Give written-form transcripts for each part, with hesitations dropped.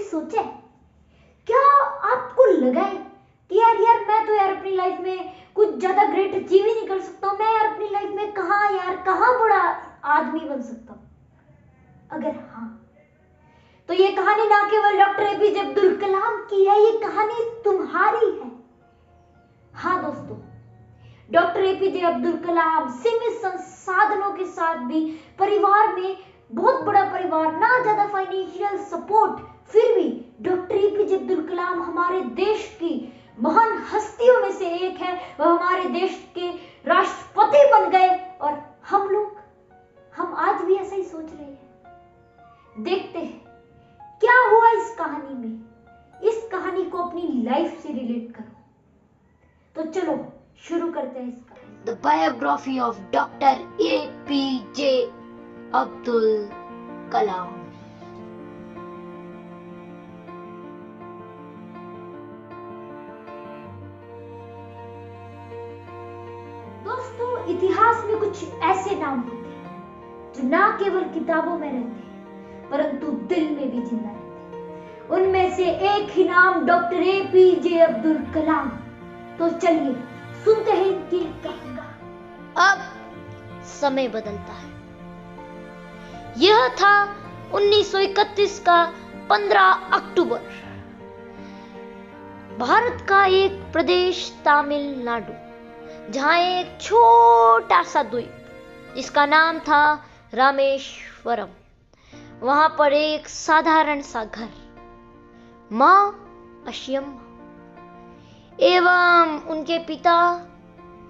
सोचा है? क्या आपको लगा है कि यार मैं तो यार अपनी लाइफ में कुछ ज्यादा ग्रेट अचीव ही नहीं कर सकता हूँ, मैं यार अपनी लाइफ में कहाँ बड़ा आदमी बन सकता हूँ? अगर हाँ, तो ये कहानी ना केवल डॉक्टर एपीजे अब्दुल कलाम की है, ये कहानी तुम्हारी है। हाँ दोस्तों, डॉक्टर एपीजे अब्दुल कलाम सीमित संसाधनों के साथ भी, परिवार में बहुत बड़ा परिवार, ना ज्यादा फाइनेंशियल सपोर्ट, फिर भी डॉक्टर एपीजे अब्दुल कलाम हमारे देश की महान हस्तियों में से एक है। वह हमारे देश के राष्ट्रपति बन गए और हम आज भी ऐसा ही सोच रहे हैं। देखते हैं क्या हुआ इस कहानी में। इस कहानी को अपनी लाइफ से रिलेट करो। तो चलो शुरू करते हैं इसका। The biography of doctor APJ Abdul Kalam. दोस्तों, इतिहास में कुछ ऐसे नाम होते हैं जो ना केवल किताबों में रहते हैं परंतु दिल में भी जिंदा रहते हैं। उनमें से एक ही नाम डॉक्टर एपीजे अब्दुल कलाम। तो चलिए सुनते हैं इनकी कहानी। अब समय बदलता है। यह था 1931 का 15 अक्टूबर। भारत का एक प्रदेश तमिलनाडु, जहां एक छोटा सा द्वीप जिसका नाम था रामेश्वरम, वहां पर एक साधारण सा घर, मां अशियम्मा एवं उनके पिता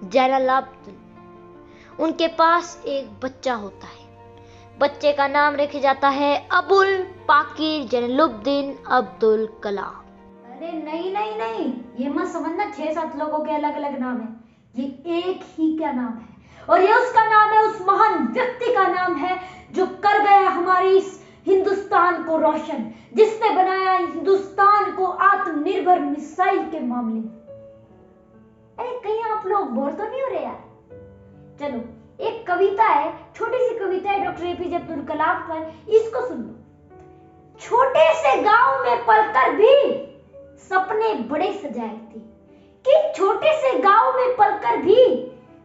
जलालुद्दीन। उनके पास एक बच्चा होता है। बच्चे का नाम रखा जाता है अबुल पाकिर जलालुद्दीन अब्दुल कलाम। अरे नहीं, ये मत समझना 6-7 लोगों के अलग अलग नाम है। ये एक ही का नाम है और ये उसका नाम है, उस महान व्यक्ति का नाम है जो कर गया हमारे इस हिंदुस्तान को रोशन, जिसने बनाया हिंदुस्तान को आत्मनिर्भर मिसाइल के मामले में। अरे कहीं आप लोग बोर तो नहीं हो रहे यार? चलो, एक कविता है, छोटी सी कविता है डॉक्टर एपीजे अब्दुल कलाम पर, इसको सुन लो। छोटे से गांव में पलकर भी सपने बड़े सजाए थे, कि छोटे से गांव में पलकर भी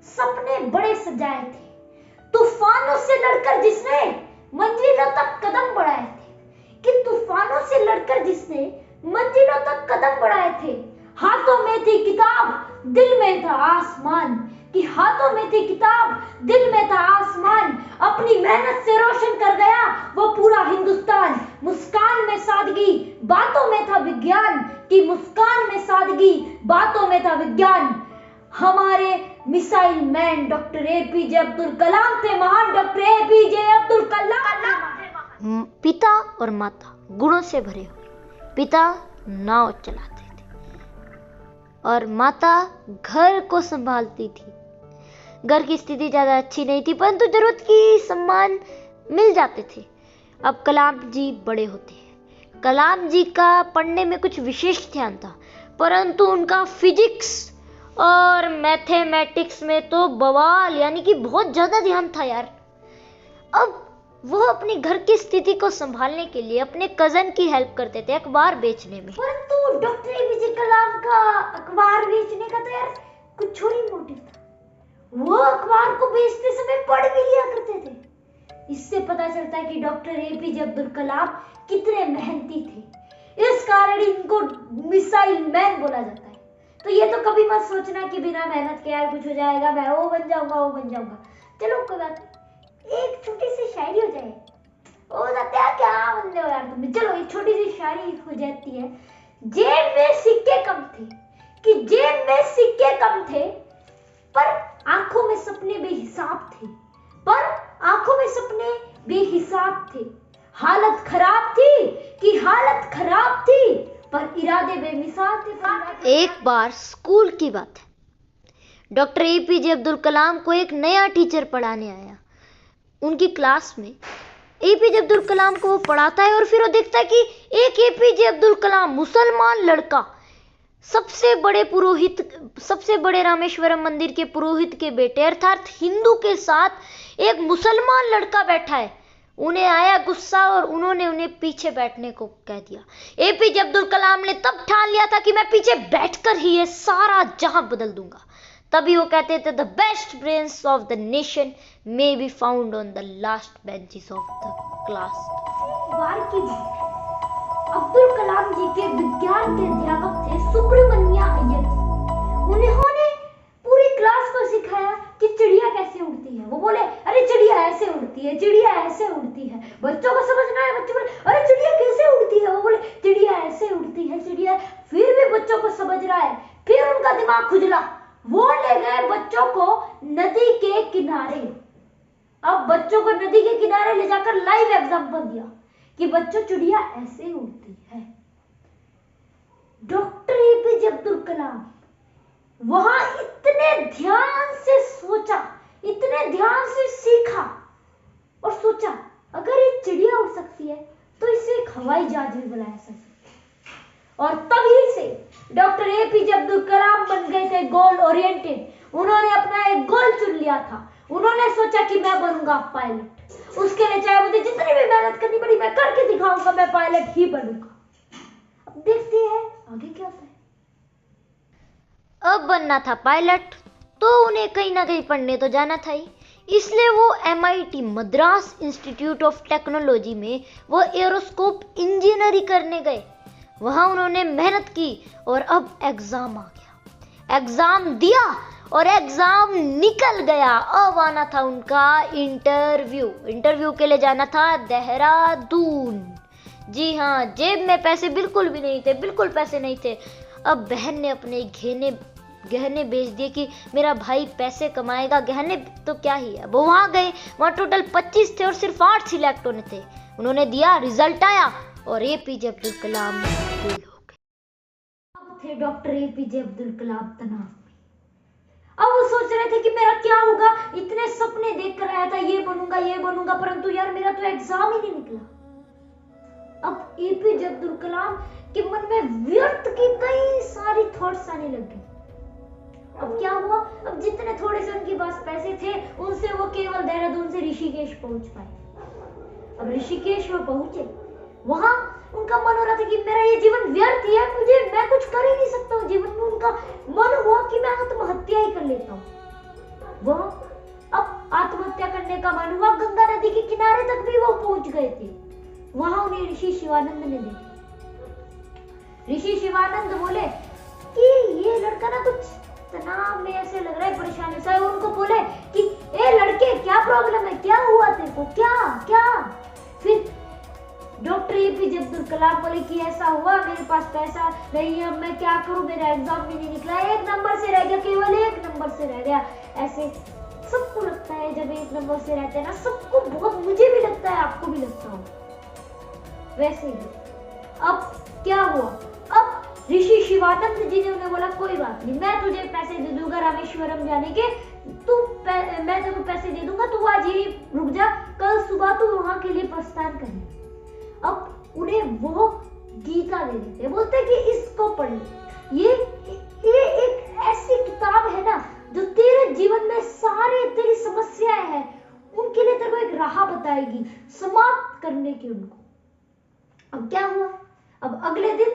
सपने बड़े सजाए थे। तूफानों से लड़कर जिसने मंजिलों तक कदम बढ़ाए थे, कि तूफानों से लड़कर जिसने मंजिलों तक कदम बढ़ाए थे। हाथों में थी किताब, दिल में था आसमान, कि हाथों में थी किताब, दिल में था आसमान। अपनी मेहनत से रोशन कर गया वो पूरा हिंदुस्तान। मुस्कान में सादगी, बातों में था विज्ञान, कि मुस्कान में सादगी, बातों में था विज्ञान। हमारे missile man doctor APJ Abdul Kalam थे, महान डॉक्टर एपीजे अब्दुल कलाम। पिता और माता गुणों से भरे हुए। पिता नाव चलाते थे और माता घर को संभालती थी। घर की स्थिति ज्यादा अच्छी नहीं थी परंतु जरूरत की सम्मान मिल जाते थे। अब कलाम जी बड़े होते हैं। कलाम जी का पढ़ने में कुछ विशेष ध्यान था परंतु उनका फिजिक्स और मैथमेटिक्स में तो बवाल, यानी कि बहुत ज्यादा ध्यान था यार। अब वो अपने घर की स्थिति को संभालने के लिए अपने कजन की हेल्प करते थे अखबार बेचने में। परंतु डॉक्टर एपीजे कलाम का अखबार बेचने का तो यार कुछ और ही मोटिव था। वो अखबार को बेचते समय पढ़ भी लिया करते थे। इससे पता चलता है कि डॉक्टर एपीजे अब्दुल कलाम कितने मेहनती थे। इस कारण इनको मिसाइल मैन बोला जाता है। तो ये तो कभी मत सोचना कि बिना मेहनत के यार कुछ हो जाएगा, मैं वो बन जाऊंगा। चलो कोई बात नहीं, एक छोटी सी शायरी हो जाए। हो जाता है, क्या बंदे हो यार तुम। चलो एक छोटी सी शायरी हो जाती है। जेब में सिक्के कम थे, कि जेब में सिक्के कम थे पर आंखों में सपने बेहिसाब थे, पर आंखों में सपने बेहिसाब थे। हालत खराब थी, कि हालत खराब थी पर इरादे बेमिसाल थे। एक बार स्कूल की बात है। डॉक्टर एपीजे अब्दुल कलाम को एक नया टीचर पढ़ाने आया। उनकी क्लास में एपीजे अब्दुल कलाम को वो पढ़ाता है और फिर वो देखता है कि एक एपीजे अब्दुल कलाम मुसलमान लड़का, सबसे बड़े रामेश्वरम मंदिर के पुरोहित के बेटे अर्थात हिंदू के साथ एक मुसलमान लड़का बैठा है उन्हें आया गुस्सा और उन्होंने उन्हें पीछे बैठने को कह दिया। एपीजे अब्दुल कलाम ने तब ठान लिया था कि मैं पीछे बैठकर ही ये सारा जहां बदल दूंगा। तभी वो कहते थे, the best brains of the nation may be found on the last benches of the class. बार की बात अब्दुल कलाम जी के विज्ञान के अध्यापक थे सुब्रमण्या अय्यर जी। उन्होंने पूरी क्लास को सिखाया कि चिड़िया कैसे उड़ती है। वो बोले, अरे चिड़िया ऐसे उड़ती है, चिड़िया ऐसे उड़ती है। बच्चों को समझना है। बच्चे बोले, अरे चिड़िया कैसे उड़ती है। वो बोले, चिड़िया ऐसे उड़ती है, चिड़िया। फिर भी बच्चों को समझ रहा है। फिर उनका दिमाग खुजला। वो ले गए बच्चों को नदी के किनारे। अब बच्चों को नदी के किनारे ले जाकर लाइव एग्जांपल दिया कि बच्चों चिड़िया ऐसे उड़ती है। डॉक्टर एपीजे अब्दुल कलाम वहां इतने ध्यान से सोचा, इतने ध्यान से सीखा और सोचा, अगर ये चिड़िया उड़ सकती है तो इसे एक हवाई जहाज भी बनाया सकती है। और तभी से डॉक्टर एपीजे अब्दुल कलाम बन गए थे गोल ओरिएंटेड। उन्होंने अपना एक गोल चुन लिया था। उन्होंने सोचा कि मैं बनूंगा पायलट। उसके लिए चाहे मुझे जितनी भी मेहनत करनी पड़ी, मैं करके दिखाऊंगा, मैं पायलट ही बनूंगा। अब देखते हैं आगे क्या होता है। अब बनना था पायलट तो उन्हें कहीं ना कहीं पढ़ने तो जाना था ही। इसलिए वो MIT Madras institute of technology में वो एरोस्कोप इंजीनियरिंग करने गए। वहां उन्होंने मेहनत की और अब एग्जाम आ गया। एग्जाम दिया और एग्जाम निकल गया। अब आना था उनका इंटरव्यू के लिए जाना था देहरादून। जी हाँ, जेब में पैसे बिल्कुल भी नहीं थे, बिल्कुल पैसे नहीं थे। अब बहन ने अपने गहने बेच दिए कि मेरा भाई पैसे कमाएगा, गहने तो क्या ही है। वो वहां गए, वहां टोटल 25 थे और सिर्फ 8 सिलेक्ट होने थे। उन्होंने दिया, रिजल्ट आया और एपीजे अब्दुल कलाम फेल हो गए। अब थे डॉक्टर एपीजे अब्दुल कलाम तनाव में। अब वो सोच रहे थे कि मेरा क्या होगा। इतने सपने देख कर आया था, ये बनूंगा, परंतु यार मेरा तो एग्जाम ही नहीं निकला। अब एपीजे अब्दुल कलाम के मन में व्यर्थ की कई सारी थॉट्स आने लग गए। अब क्या हुआ, अब जितने थोड़े से उनके पास पैसे थे उनसे वो केवल देहरादून से ऋषिकेश पहुंच पाए। अब ऋषिकेश में पहुंचे, वहां उनका मन हो रहा था कि मेरा ये जीवन व्यर्थ ही है, मैं कुछ कर ही नहीं सकता हूँ जीवन में। उनका मन हुआ कि मैं आत्महत्या ही कर लेता हूँ। वह अब आत्महत्या करने का मन हुआ। गंगा नदी के किनारे तक भी वो पहुंच गए थे। वहां उन्हें ऋषि शिवानंद ने देखा। ऋषि शिवानंद बोले कि ये लड़का ना कुछ तनाव में ऐसे लग रहा है, परेशानी से। उनको बोले कि ए लड़के, क्या प्रॉब्लम है, क्या हुआ तेरे को, क्या। फिर डॉक्टर एपीजे अब्दुल कलाम बोले कि ऐसा हुआ, मेरे पास पैसा नहीं है, मैं क्या करूं, मेरा एग्जाम भी नहीं निकला, 1 नंबर से रह गया, केवल 1 नंबर से रह गया। ऐसे सबको लगता है जब 1 नंबर से रहते हैं ना, सबको बहुत, मुझे भी लगता है, आपको भी लगता हो वैसे ही। अब क्या हुआ, अब ऋषि शिवानंद जी ने उन्हें बोला, कोई बात नहीं, मैं तुझे पैसे दे दूंगा रामेश्वरम जाने के। मैं तेरे को पैसे दे दूंगा, तू आज यही रुक जा, कल सुबह तू वहां के लिए प्रस्थान करना। अब उन्हें वो गीता दे देते, बोलते कि इसको पढ़ ले। ये एक ऐसी किताब है ना जो तेरे जीवन में सारे तेरी समस्याएं हैं उनके लिए तेरे को एक राह बताएगी समाप्त करने की उनको। अब क्या हुआ, अब अगले दिन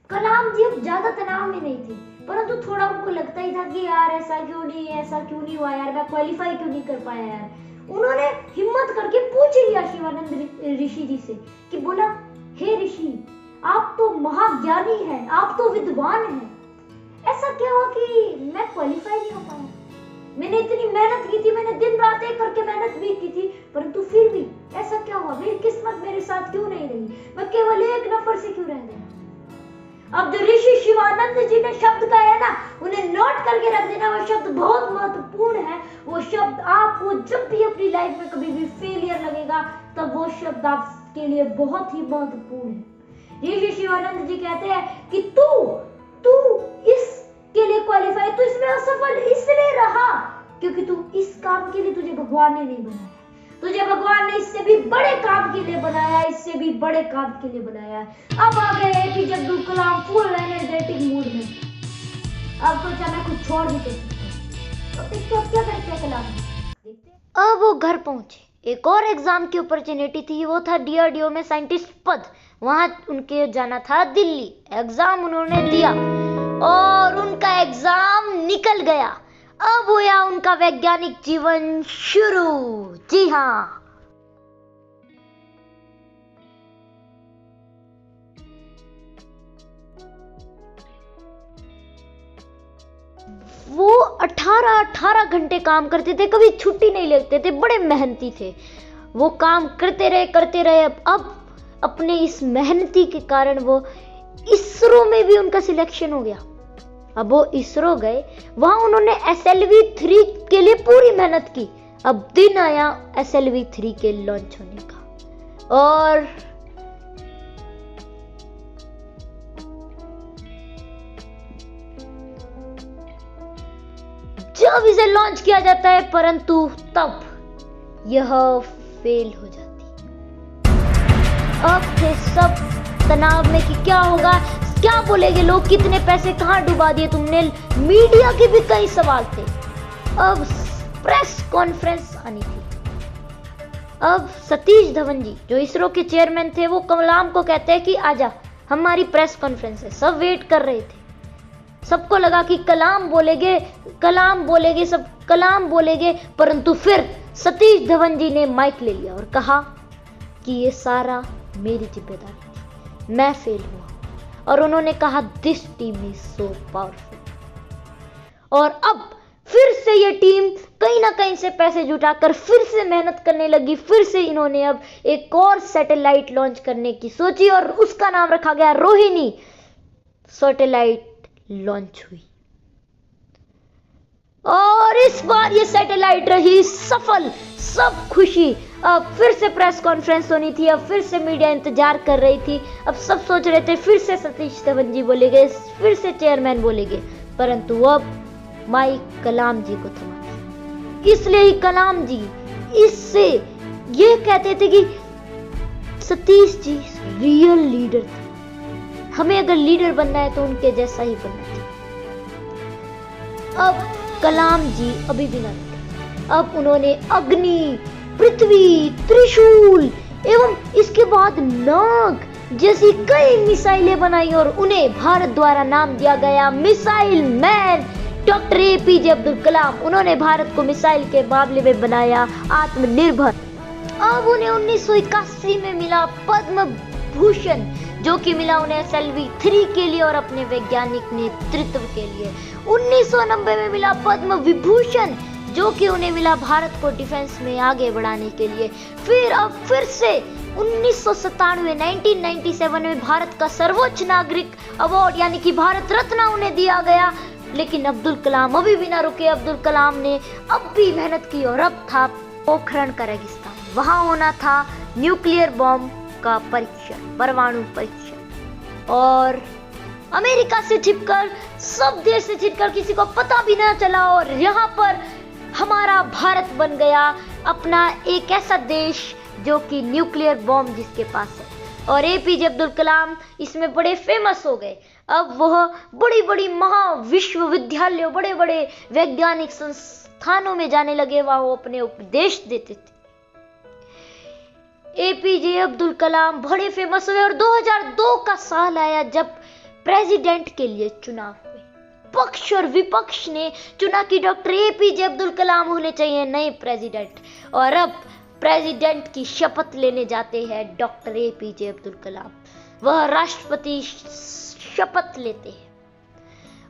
कलाम जी अब ज्यादा तनाव में नहीं थे, परंतु थोड़ा उनको लगता ही था कि यार ऐसा क्यों नहीं हुआ यार, मैं क्वालिफाई क्यों नहीं कर पाया यार। उन्होंने हिम्मत करके पूछ लिया शिवानंद ऋषि जी से कि बोला, हे ऋषि, आप तो महाज्ञानी हैं, आप तो विद्वान हैं, ऐसा क्या हुआ कि मैं क्वालिफाई नहीं हो पाया। मैंने इतनी मेहनत की थी, मैंने दिन रात एक करके मेहनत भी की थी, परंतु फिर भी ऐसा क्या हुआ, मेरी किस्मत मेरे साथ क्यों नहीं रही, मैं केवल 1 नंबर से क्यों रह गया। अब जो ऋषि शिवानंद जी ने शब्द कहा है ना, उन्हें नोट करके रख देना, वो शब्द बहुत महत्वपूर्ण है। वो शब्द आपको जब भी अपनी लाइफ में कभी भी फेलियर लगेगा, तब वो शब्द आपके लिए बहुत ही महत्वपूर्ण है। ऋषि शिवानंद जी कहते हैं कि तू इसके लिए क्वालिफाई, तू इसमें असफल इसलिए रहा क्योंकि तू इस काम के लिए तुझे भगवान ने नहीं बनाया। तुझे भगवान ने इससे भी बड़े काम के लिए बनाया, इससे भी बड़े काम के लिए बनाया। अब आ गए एपीजे अब्दुल कलाम फुल एनर्जेटिक मूड में। अब सोचा मैं कुछ छोड़ भी कर सकता हूं। तो देखते अब क्या करते हैं कलाम। अब वो घर पहुंचे। एक और एग्जाम की अपॉर्चुनिटी थी, वो था DRDO में साइंटिस्ट पद। वहां उनके जाना था दिल्ली। एग्जाम उन्होंने दिया और उनका एग्जाम निकल गया। अब हुआ उनका वैज्ञानिक जीवन शुरू। जी हाँ, वो 18 घंटे काम करते थे, कभी छुट्टी नहीं लेते थे, बड़े मेहनती थे। वो काम करते रहे। अब अपने इस मेहनती के कारण वो इसरो में भी उनका सिलेक्शन हो गया। अब वो इसरो गए, वहां उन्होंने SLV-3 के लिए पूरी मेहनत की। अब दिन आया SLV-3 के लॉन्च होने का, और जब इसे लॉन्च किया जाता है, परंतु तब यह फेल हो जाती है। अब थे सब तनाव में कि क्या होगा, क्या बोलेंगे लोग, कितने पैसे कहां डुबा दिए तुमने। मीडिया के भी कई सवाल थे। अब प्रेस कॉन्फ्रेंस आनी थी। अब सतीश धवन जी जो इसरो के चेयरमैन थे, वो कलाम को कहते हैं कि आजा, हमारी प्रेस कॉन्फ्रेंस है। सब वेट कर रहे थे, सबको लगा कि कलाम बोलेंगे, सब कलाम बोलेंगे, परंतु फिर सतीश धवन जी ने माइक ले लिया और कहा कि ये सारा मेरी जिम्मेदारी थी, मैं फेल हुआ। और उन्होंने कहा this team is so powerful. और अब फिर से ये टीम कहीं ना कहीं से पैसे जुटाकर फिर से मेहनत करने लगी। फिर से इन्होंने अब एक और सैटेलाइट लॉन्च करने की सोची और उसका नाम रखा गया रोहिणी। सैटेलाइट लॉन्च हुई और इस बार ये सैटेलाइट रही सफल। सब खुशी। अब फिर से प्रेस कॉन्फ्रेंस होनी थी, अब फिर से मीडिया इंतजार कर रही थी। अब सब सोच रहे थे फिर से सतीश धवन जी बोलेंगे, फिर से चेयरमैन बोलेंगे, परंतु अब माइक कलाम जी को थमा। इसलिए ही कलाम जी इससे ये कहते थे कि सतीश जी रियल लीडर थे, हमें अगर लीडर बनना है तो उनके जैसा ही बनना चाहिए। अब कलाम जी अभी भी नहीं थे। अब उन्होंने अग्नि, पृथ्वी, त्रिशूल एवं इसके बाद नाग जैसी कई मिसाइलें बनाई और उन्हें भारत द्वारा नाम दिया गया missile man. Doctor APJ Abdul Kalam, उन्होंने भारत को मिसाइल के मामले में बनाया आत्मनिर्भर। अब उन्हें 1981 में मिला पद्म भूषण, जो कि मिला उन्हें SLV-3 के लिए और अपने वैज्ञानिक नेतृत्व के लिए। 1990 में मिला पद्म विभूषण, जो कि उन्हें मिला भारत को डिफेंस में आगे बढ़ाने के लिए। फिर से 1997 में भारत का सर्वोच्च नागरिक अवार्ड यानी कि भारत रत्न उन्हें दिया गया। लेकिन अब्दुल कलाम अभी भी ना रुके। अब्दुल कलाम ने अब भी मेहनत की और अब था पोखरण का रेगिस्तान। वहां होना था न्यूक्लियर बॉम्ब का परीक्षण, परमाणु परीक्षण। और अमेरिका से छिपकर, सब देश से छिपकर, किसी को पता भी ना चला और यहाँ पर हमारा भारत बन गया अपना एक ऐसा देश जो कि न्यूक्लियर बॉम्ब जिसके पास है। और APJ अब्दुल कलाम इसमें बड़े फेमस हो गए। अब वह बड़ी बड़ी महाविश्वविद्यालयों, बड़े बड़े वैज्ञानिक संस्थानों में जाने लगे, वहां वो अपने उपदेश देते थे। APJ अब्दुल कलाम बड़े फेमस हुए और 2002 का साल आया जब प्रेसिडेंट के लिए चुनाव हुए। पक्ष और विपक्ष ने चुना कि डॉक्टर APJ अब्दुल कलाम होने चाहिए नए प्रेसिडेंट। और अब प्रेसिडेंट की शपथ लेने जाते हैं डॉक्टर APJ अब्दुल कलाम। वह राष्ट्रपति शपथ लेते हैं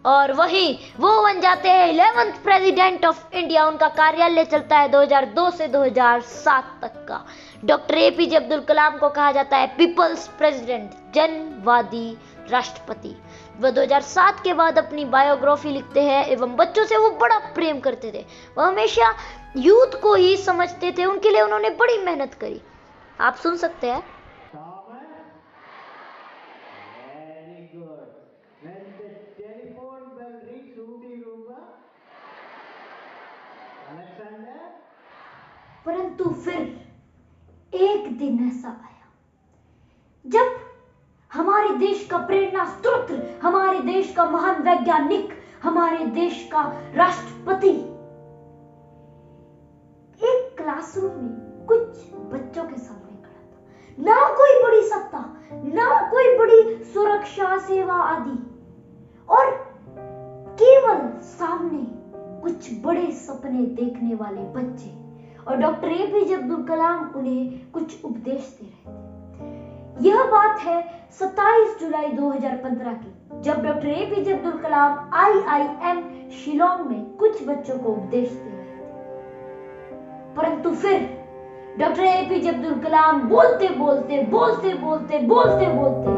और वहीं वो बन जाते हैं 11th प्रेसिडेंट ऑफ इंडिया। उनका कार्यालय चलता है 2002 से 2007 तक का। डॉक्टर APJ अब्दुल कलाम को कहा जाता है पीपल्स प्रेसिडेंट, जनवादी राष्ट्रपति। वह 2007 के बाद अपनी बायोग्राफी लिखते हैं एवं बच्चों से वो बड़ा प्रेम करते थे। वह हमेशा यूथ को ही समझते थे, उनके लिए उन्होंने बड़ी मेहनत करी। आप सुन सकते हैं। परंतु फिर एक दिन ऐसा आया जब हमारे देश का प्रेरणा स्रोत, हमारे देश का महान वैज्ञानिक, हमारे देश का राष्ट्रपति एक क्लासरूम में कुछ के सामने खड़ा था। ना कोई बड़ी सत्ता, ना कोई बड़ी सुरक्षा सेवा आदि, और केवल सामने कुछ बड़े सपने देखने वाले बच्चे। और डॉक्टर एपीजे अब्दुल कलाम उन्हें कुछ उपदेश दे रहे थे। यह बात है 27 जुलाई 2015 की, जब डॉक्टर एपीजे अब्दुल कलाम IIM शिलोंग में कुछ बच्चों को उपदेश दे रहे थे। परंतु फिर डॉक्टर एपीजे अब्दुल कलाम बोलते बोलते बोलते बोलते बोलते बोलते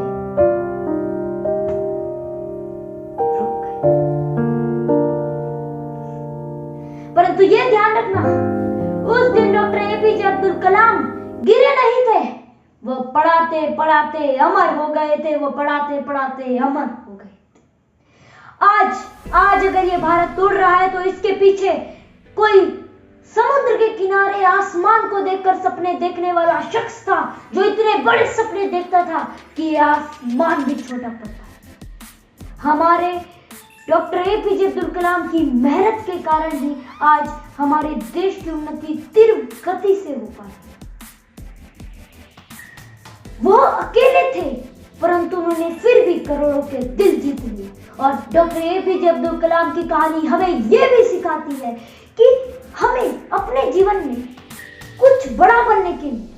रुक गए। परंतु यह ध्यान रखना, उस दिन डॉक्टर एपीजे अब्दुल कलाम गिरे नहीं थे, वो पढ़ाते पढ़ाते अमर हो गए थे, वो पढ़ाते पढ़ाते अमर हो गए थे। आज अगर ये भारत उड़ रहा है तो इसके पीछे कोई समुद्र के किनारे आसमान को देखकर सपने देखने वाला शख्स था, जो इतने बड़े सपने देखता था कि आसमान भी छोटा पड़ता है। हमारे डॉक्टर एपीजे अब्दुल कलाम की मेहनत के कारण ही आज हमारे देश की उन्नति तीव्र गति से हो पा रही है। वो अकेले थे, परंतु उन्होंने फिर भी करोड़ों के दिल जीत लिए। और डॉक्टर एपीजे अब्दुल कलाम की कहानी हमें यह भी सिखाती है कि हमें अपने जीवन में कुछ बड़ा बनने के लिए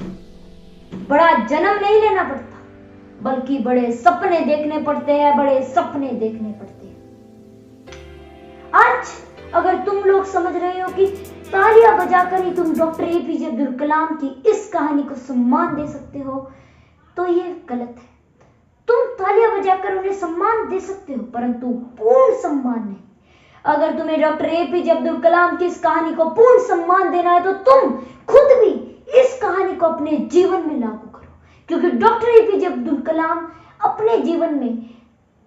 बड़ा जन्म नहीं लेना पड़ता, बल्कि बड़े सपने देखने पड़ते हैं, बड़े सपने देखने पड़ते हैं। आज अगर तुम लोग समझ रहे हो कि तालियां बजाकर ही तुम डॉक्टर एपीजे अब्दुल कलाम की इस कहानी को सम्मान दे सकते हो, तो ये गलत है। तुम तालियां बजाकर उन्हें सम्मान दे सकते हो, परंतु पूर्ण सम्मान नहीं। अगर तुम्हें डॉक्टर एपीजे अब्दुल कलाम की इस कहानी को पूर्ण सम्मान देना है तो तुम खुद भी इस कहानी को अपने जीवन में लागू करो, क्योंकि डॉक्टर एपीजे अब्दुल कलाम अपने जीवन में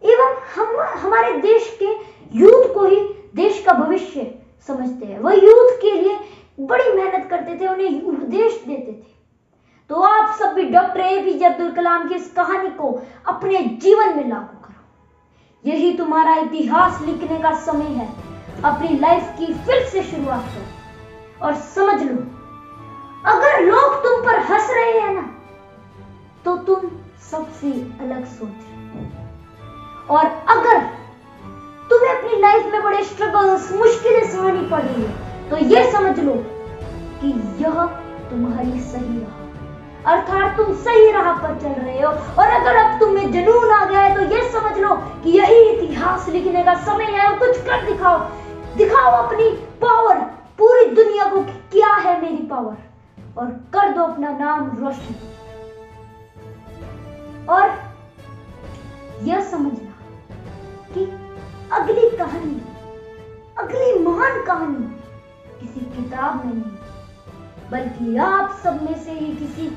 एवं हमारे देश के यूथ को ही देश का भविष्य समझते हैं। वह यूथ के लिए बड़ी मेहनत करते थे, उन्हें उपदेश देते थे। तो आप सब भी डॉक्टर एपीजे अब्दुल कलाम की इस कहानी को अपने जीवन में लागू करो। यही तुम्हारा इतिहास लिखने का समय है। अपनी लाइफ की फिर से शुरुआत करो और समझ लो, अगर लोग तुम पर हंस रहे हैं ना, तो तुम सबसे अलग सोच रहे हो। और अगर तुम्हें अपनी लाइफ में बड़े स्ट्रगल्स, मुश्किलें सहनी पड़ रही है, तो यह समझ लो कि यह तुम्हारी सही राह, अर्थात तुम सही राह पर चल रहे हो। और अगर अब तुम्हें जुनून आ गया है तो यह समझ लो कि यही इतिहास लिखने का समय है और कुछ कर दिखाओ। दिखाओ अपनी पावर पूरी दुनिया को, क्या है मेरी पावर, और कर दो अपना नाम रोशन। और यह समझना कि अगली कहानी, अगली महान कहानी किसी किताब में नहीं, बल्कि आप सब में से ही किसी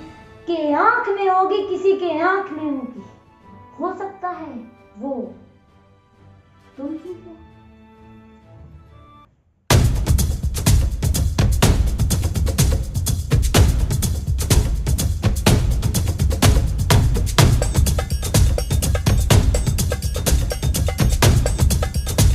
के आंख में होगी, किसी के आंख में होगी। हो सकता है वो तुम ही हो।